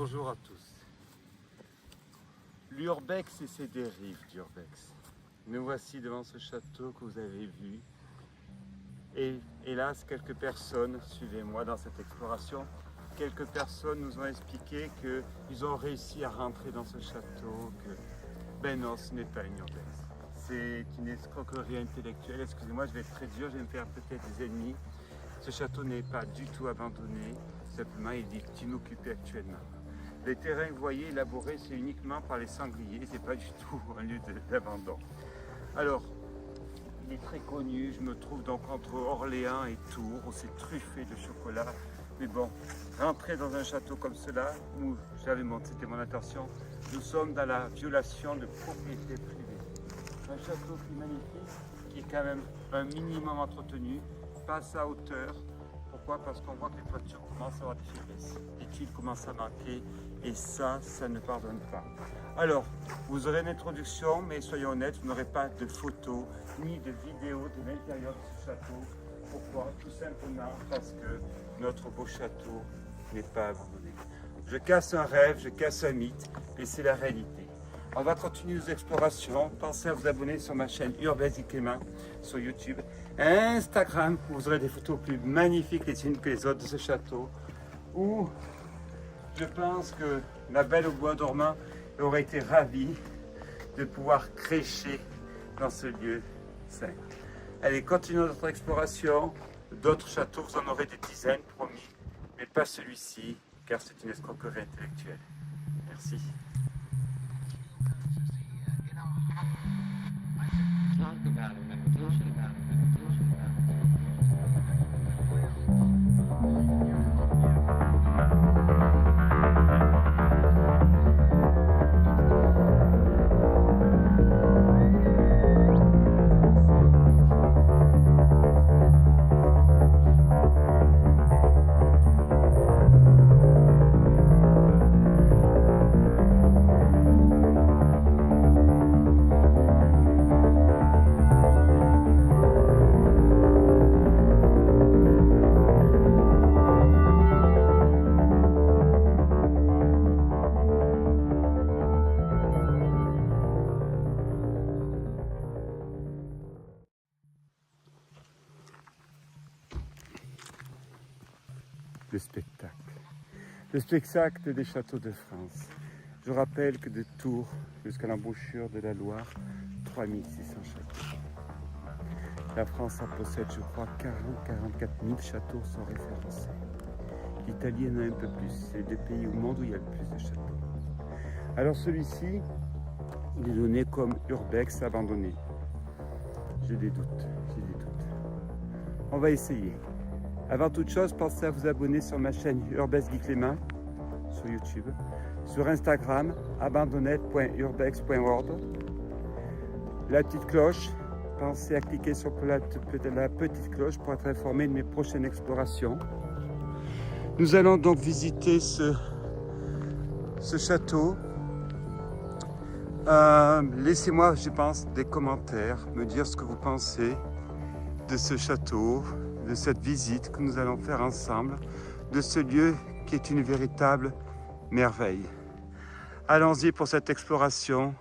Bonjour à tous. L'urbex et ses dérives d'urbex. Nous voici devant ce château que vous avez vu. Et hélas, quelques personnes, suivez-moi dans cette exploration, quelques personnes nous ont expliqué qu'ils ont réussi à rentrer dans ce château, que ben non, ce n'est pas une urbex. C'est une escroquerie intellectuelle. Excusez-moi, je vais être très dur, je vais me faire peut-être des ennemis. Ce château n'est pas du tout abandonné, simplement il est inoccupé actuellement. Les terrains que vous voyez élaborés, c'est uniquement par les sangliers, c'est pas du tout un lieu d'abandon. Alors, il est très connu, je me trouve donc entre Orléans et Tours, où c'est truffé de chocolat. Mais bon, rentrer dans un château comme cela, où j'avais montré, c'était mon intention, nous sommes dans la violation de propriété privée. Un château qui est magnifique, qui est quand même un minimum entretenu, pas à sa hauteur. Pourquoi? Parce qu'on voit que les toitures commencent à avoir des faiblesses, les tuiles commencent à manquer, et ça ne pardonne pas. Alors, vous aurez une introduction, mais soyons honnêtes, vous n'aurez pas de photos ni de vidéos de l'intérieur de ce château. Pourquoi? Tout simplement parce que notre beau château n'est pas abandonné. Je casse un rêve, je casse un mythe, et c'est la réalité. On va continuer nos explorations. Pensez à vous abonner sur ma chaîne Urbex Clément sur YouTube, Instagram, où vous aurez des photos plus magnifiques les unes que les autres de ce château, où je pense que la Belle au bois dormant aurait été ravie de pouvoir crécher dans ce lieu saint. Allez, continuons notre exploration. D'autres châteaux, vous en aurez des dizaines, promis, mais pas celui-ci, car c'est une escroquerie intellectuelle. Merci. Le spectacle des châteaux de France. Je rappelle que de Tours jusqu'à l'embouchure de la Loire, 3600 châteaux. La France en possède, je crois, 40-44 000 châteaux sont référencés. L'Italie en a un peu plus, c'est le deux pays au monde où il y a le plus de châteaux. Alors celui-ci, il est donné comme urbex abandonné. J'ai des doutes. On va essayer. Avant toute chose, pensez à vous abonner sur ma chaîne Urbex Clément sur YouTube, sur Instagram, abandonnette.urbex.world. La petite cloche, pensez à cliquer sur la petite cloche pour être informé de mes prochaines explorations. Nous allons donc visiter ce château. Laissez-moi, je pense, des commentaires, me dire ce que vous pensez de ce château, de cette visite que nous allons faire ensemble, de ce lieu qui est une véritable merveille. Allons-y pour cette exploration.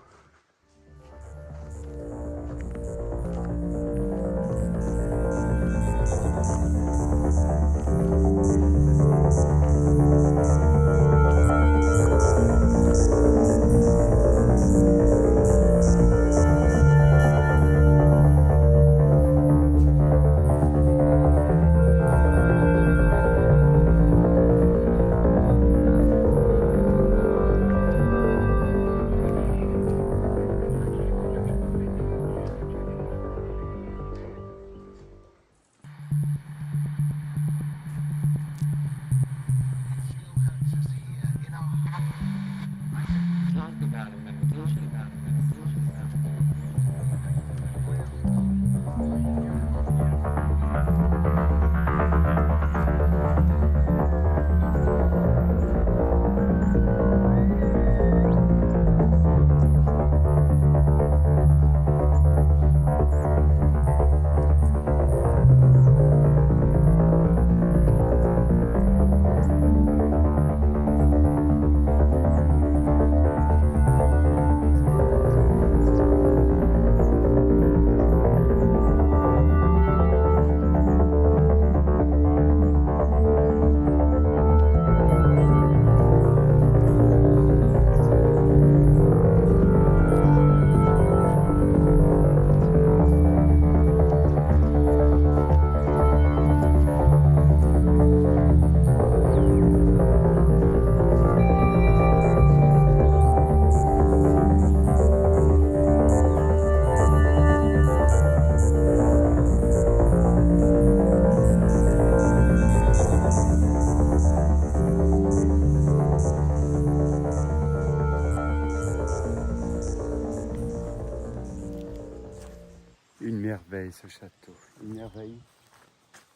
merveille ce château, une merveille.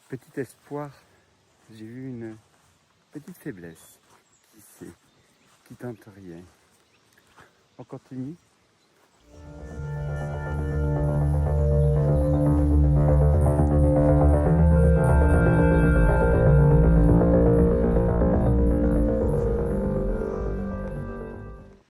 Petit espoir, j'ai eu une petite faiblesse. Qui sait, qui tente rien. On continue.